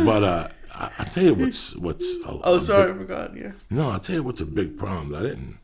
But I tell you what's. Sorry, I forgot. Yeah. No, I tell you what's a big problem.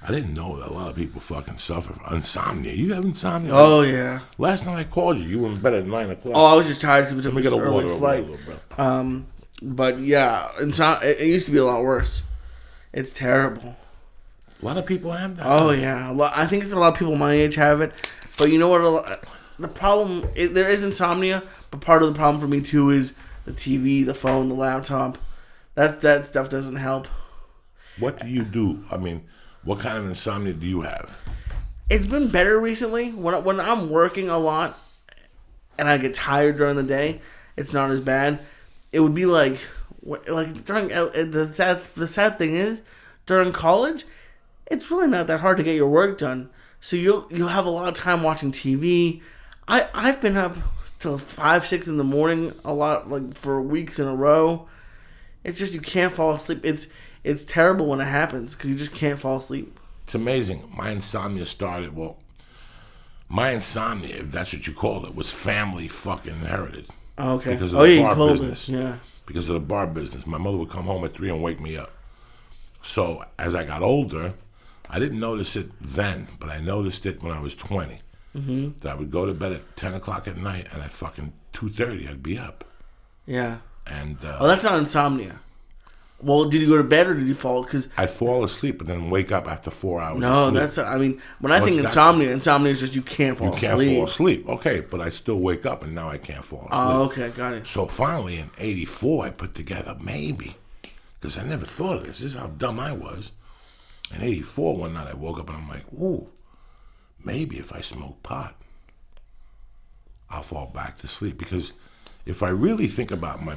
I didn't know that a lot of people fucking suffer from insomnia. You have insomnia? Oh yeah. Last night I called you. You were in bed at 9 o'clock. Oh, I was just tired because it was Let me an get a water early flight. over there, bro. But yeah, it used to be a lot worse. It's terrible. A lot of people have that. Oh yeah, I think it's a lot of people my age have it. But you know what? The problem there is insomnia, but part of the problem for me too is the TV, the phone, the laptop. That stuff doesn't help. What do you do? I mean, what kind of insomnia do you have? It's been better recently. When I'm working a lot and I get tired during the day, it's not as bad. It would be like during the sad thing is during college, it's really not that hard to get your work done. So you'll have a lot of time watching TV. I've been up till 5, 6 in the morning a lot, like for weeks in a row. It's just you can't fall asleep. It's terrible when it happens because you just can't fall asleep. It's amazing. My insomnia started. Well, my insomnia, if that's what you call it, was family fucking inherited. Oh, okay. Because of the bar business. Yeah. Because of the bar business. My mother would come home at 3 and wake me up. So as I got older, I didn't notice it then, but I noticed it when I was 20. Mm-hmm. That I would go to bed at 10 o'clock at night, and at fucking 2:30 I'd be up. Yeah. And that's not insomnia. Well, did you go to bed or did you fall? Because I'd fall asleep, but then wake up after 4 hours. No, of sleep. that's. I mean, when I think insomnia is just you can't fall asleep. You can't fall asleep. Okay, but I still wake up, and now I can't fall asleep. Oh, okay, got it. So finally, in '84, I put together maybe, because I never thought of this. This is how dumb I was. In '84, one night I woke up and I'm like, ooh, maybe if I smoke pot, I'll fall back to sleep. Because if I really think about my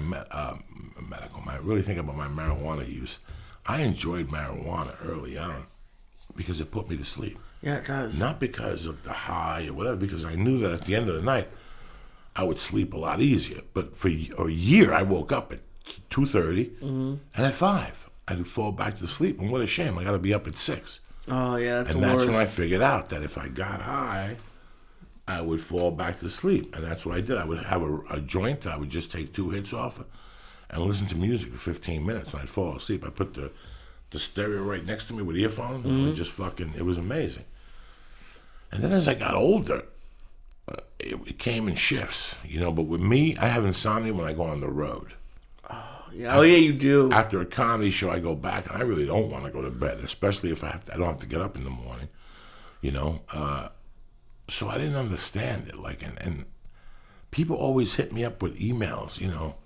really think about my marijuana use, I enjoyed marijuana early on because it put me to sleep. Yeah, it does. Not because of the high or whatever, because I knew that at the end of the night, I would sleep a lot easier. But for a year, I woke up at 2:30, and at 5, I'd fall back to sleep. And what a shame, I got to be up at 6. Oh, yeah, that's when I figured out that if I got high, I would fall back to sleep. And that's what I did. I would have a joint that I would just take 2 hits off and listen to music for 15 minutes, and I'd fall asleep. I put the stereo right next to me with earphones, and it just fucking, it was amazing. And then as I got older, it came in shifts, you know. But with me, I have insomnia when I go on the road. Yeah. Oh, yeah, you do. After a comedy show, I go back, and I really don't want to go to bed, especially if I don't have to get up in the morning, you know. So I didn't understand it, like, and people always hit me up with emails, you know,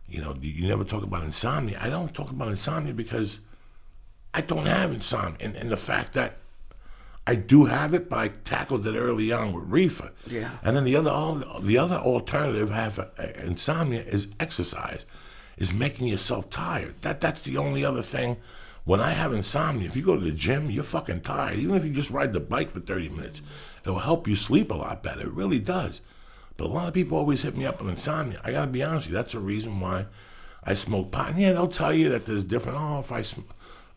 you never talk about insomnia. I don't talk about insomnia because I don't have insomnia, and the fact that I do have it, but I tackled it early on with reefer. Yeah. And then the other alternative have insomnia is exercise, is making yourself tired. That's the only other thing. When I have insomnia, if you go to the gym, you're fucking tired. Even if you just ride the bike for 30 minutes, it will help you sleep a lot better. It really does. But a lot of people always hit me up with insomnia. I gotta be honest with you, that's a reason why I smoke pot. And yeah, they'll tell you that there's different, if I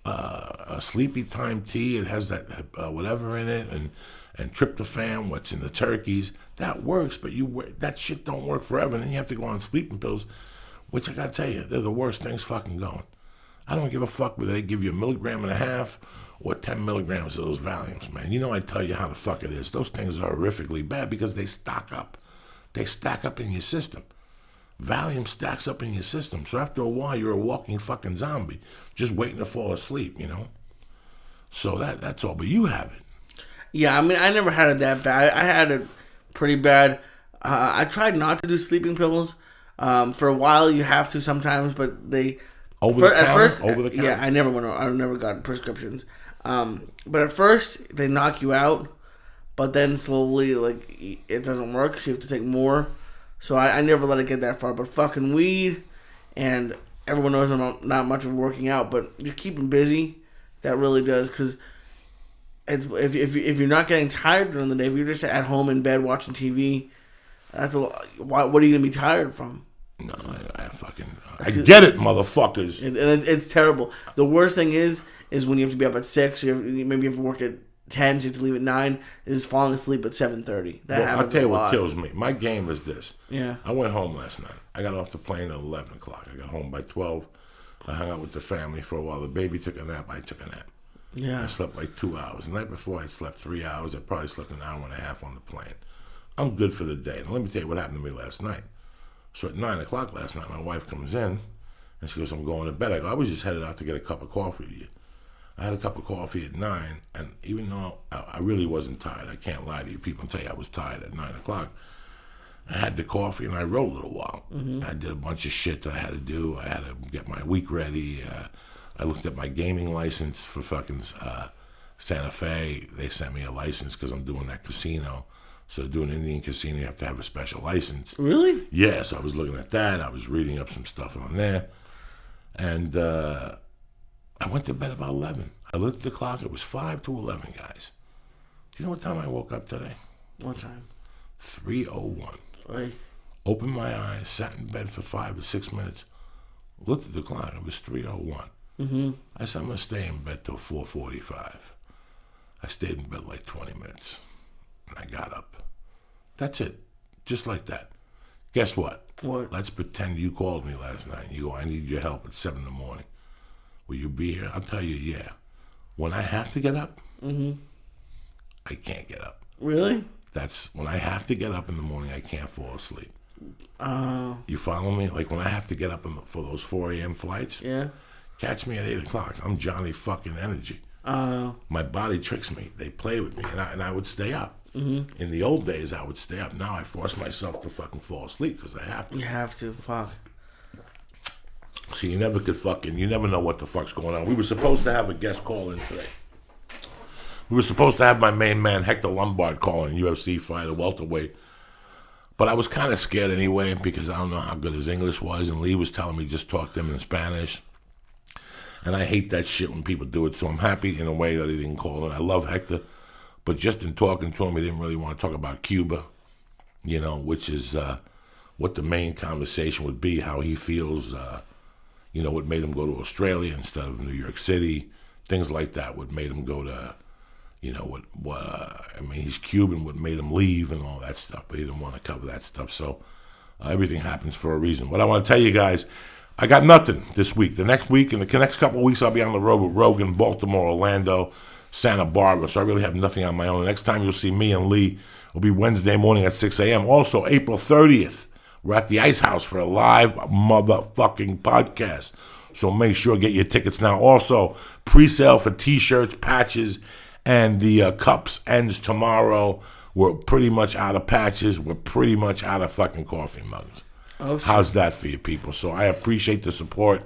a sleepy time tea, it has that whatever in it, and tryptophan, what's in the turkeys, that works, but that shit don't work forever. And then you have to go on sleeping pills, which I gotta tell you, they're the worst things fucking going. I don't give a fuck whether they give you 1.5 milligrams or 10 milligrams of those Valiums, man. You know I tell you how the fuck it is. Those things are horrifically bad because they stock up. They stack up in your system. Valium stacks up in your system. So after a while, you're a walking fucking zombie, just waiting to fall asleep, you know? So that's all. But you have it. Yeah, I mean, I never had it that bad. I had it pretty bad. I tried not to do sleeping pills. For a while, you have to sometimes, but they... Over the counter? Yeah, I never got prescriptions. But at first, they knock you out. But then slowly, like, it doesn't work, so you have to take more. So I never let it get that far. But fucking weed, and everyone knows I'm not much of working out, but just keeping busy, that really does. Because if you're not getting tired during the day, if you're just at home in bed watching TV, what are you going to be tired from? No, I get it, motherfuckers. And it's terrible. The worst thing is when you have to be up at 6, maybe you have to work at 10, so you have to leave at 9, is falling asleep at 7:30. That happens I'll tell you a what lot. kills me. My game is this. Yeah. I went home last night. I got off the plane at 11 o'clock. I got home by 12. I hung out with the family for a while. The baby took a nap. I took a nap. Yeah. I slept like 2 hours. The night before, I slept 3 hours. I probably slept an hour and a half on the plane. I'm good for the day. Now, let me tell you what happened to me last night. So at 9 o'clock last night, my wife comes in, and she goes, I'm going to bed. I go, I was just headed out to get a cup of coffee with you. I had a cup of coffee at 9, and even though I really wasn't tired, I can't lie to you. People tell you I was tired at 9 o'clock. I had the coffee, and I wrote a little while. I did a bunch of shit that I had to do. I had to get my week ready. I looked at my gaming license for fucking Santa Fe. They sent me a license because I'm doing that casino. So doing Indian casino, you have to have a special license. Really? Yeah, so I was looking at that. I was reading up some stuff on there. And I went to bed about 11. I looked at the clock. It was 5 to 11, guys. Do you know what time I woke up today? What time? 3:01. Oi. Opened my eyes, sat in bed for 5 or 6 minutes, looked at the clock. It was 3:01. I said, I'm going to stay in bed till 4:45. I stayed in bed like 20 minutes, and I got up. That's it. Just like that. Guess what? What? Let's pretend you called me last night. You go, I need your help at 7 in the morning. Will you be here? I'll tell you, yeah. When I have to get up, I can't get up. Really? That's when I have to get up in the morning, I can't fall asleep. Oh. You follow me? Like when I have to get up for those 4 a.m. flights, Yeah. catch me at 8 o'clock. I'm Johnny fucking Energy. Oh. My body tricks me. They play with me, and I would stay up. In the old days, I would stay up. Now I force myself to fucking fall asleep because I have to. You have to. Fuck. So you never know what the fuck's going on. We were supposed to have a guest call in today. We were supposed to have my main man, Hector Lombard, call in, UFC fighter, welterweight. But I was kind of scared anyway because I don't know how good his English was. And Lee was telling me just talk to him in Spanish. And I hate that shit when people do it. So I'm happy in a way that he didn't call in. I love Hector. But just in talking to him, he didn't really want to talk about Cuba, which is what the main conversation would be, how he feels, what made him go to Australia instead of New York City, things like that, what made him go to, he's Cuban, what made him leave and all that stuff, but he didn't want to cover that stuff. So everything happens for a reason. What I want to tell you guys, I got nothing this week. The next week, in the next couple of weeks, I'll be on the road with Rogan, Baltimore, Orlando, Santa Barbara, so I really have nothing on my own. The next time you'll see me and Lee will be Wednesday morning at 6 a.m. Also, April 30th, we're at the Ice House for a live motherfucking podcast. So make sure to get your tickets now. Also, pre-sale for T-shirts, patches, and the cups ends tomorrow. We're pretty much out of patches. We're pretty much out of fucking coffee mugs. Oh, shit. How's that for you people? So I appreciate the support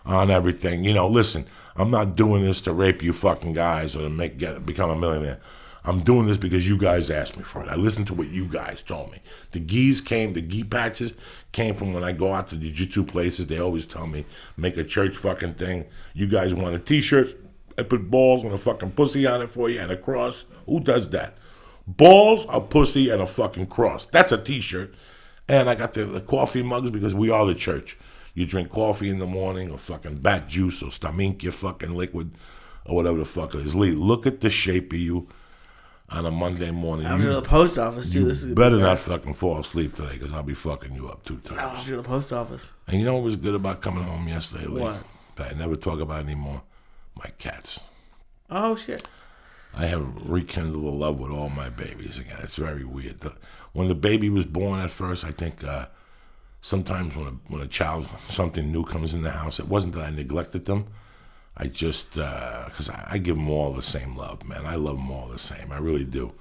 on everything. Listen, I'm not doing this to rape you fucking guys or to become a millionaire. I'm doing this because you guys asked me for it. I listened to what you guys told me. The gi patches came from when I go out to jiu-jitsu places. They always tell me, make a church fucking thing. You guys wanted t-shirts. I put balls and a fucking pussy on it for you and a cross. Who does that? Balls, a pussy, and a fucking cross. That's a t-shirt. And I got the coffee mugs because we are the church. You drink coffee in the morning or fucking bat juice or Staminka fucking liquid or whatever the fuck it is. Lee, look at the shape of you on a Monday morning. I'm going to the post office, too. This is better not fucking fall asleep today because I'll be fucking you up 2 times. I'm going to the post office. And you know what was good about coming home yesterday, Lee? What? That I never talk about anymore? My cats. Oh, shit. I have rekindled a love with all my babies again. It's very weird. When the baby was born at first, I think sometimes when a child, something new comes in the house, it wasn't that I neglected them. I just, because I give them all the same love, man. I love them all the same. I really do.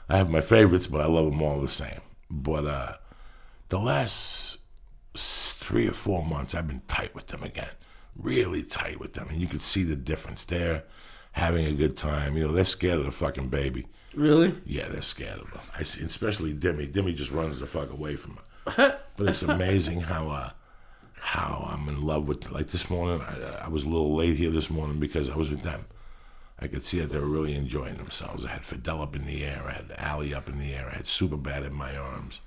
I have my favorites, but I love them all the same. But the last 3 or 4 months, I've been tight with them again. Really tight with them. And you could see the difference. They're having a good time. They're scared of the fucking baby. Really? Yeah, they're scared of them. I see, especially Dimmy. Dimmy just runs the fuck away from her. But it's amazing how I'm in love with. Like this morning, I was a little late here this morning because I was with them. I could see that they were really enjoying themselves. I had Fidel up in the air. I had Allie up in the air. I had Superbad in my arms.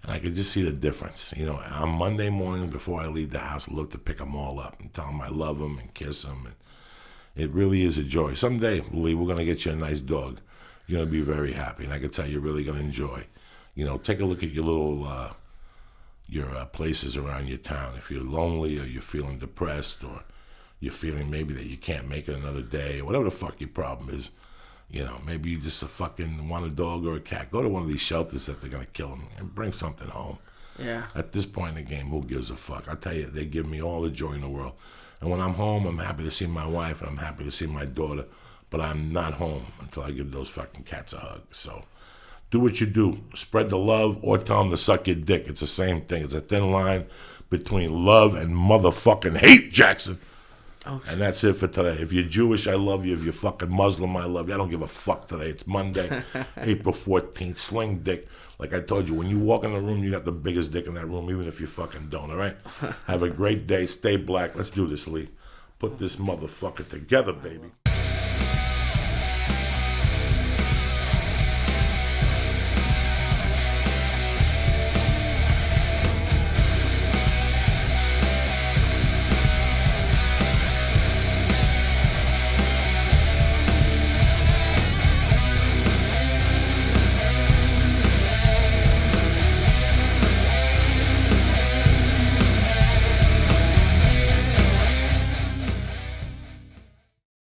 And I could just see the difference. On Monday morning before I leave the house, I look to pick them all up and tell them I love them and kiss them. It really is a joy. Someday, Lee, we're gonna get you a nice dog. You're gonna be very happy, and I can tell you're really gonna enjoy. Take a look at your little places around your town. If you're lonely or you're feeling depressed or you're feeling maybe that you can't make it another day or whatever the fuck your problem is, maybe you just fucking want a dog or a cat. Go to one of these shelters that they're gonna kill them and bring something home. Yeah. At this point in the game, who gives a fuck? I tell you, they give me all the joy in the world. And when I'm home, I'm happy to see my wife and I'm happy to see my daughter. But I'm not home until I give those fucking cats a hug. So do what you do. Spread the love or tell them to suck your dick. It's the same thing. It's a thin line between love and motherfucking hate, Jackson. Oh, and that's it for today. If you're Jewish, I love you. If you're fucking Muslim, I love you. I don't give a fuck today. It's Monday, April 14th. Sling dick. Like I told you, when you walk in the room, you got the biggest dick in that room, even if you fucking don't, all right? Have a great day. Stay black. Let's do this, Lee. Put this motherfucker together, baby.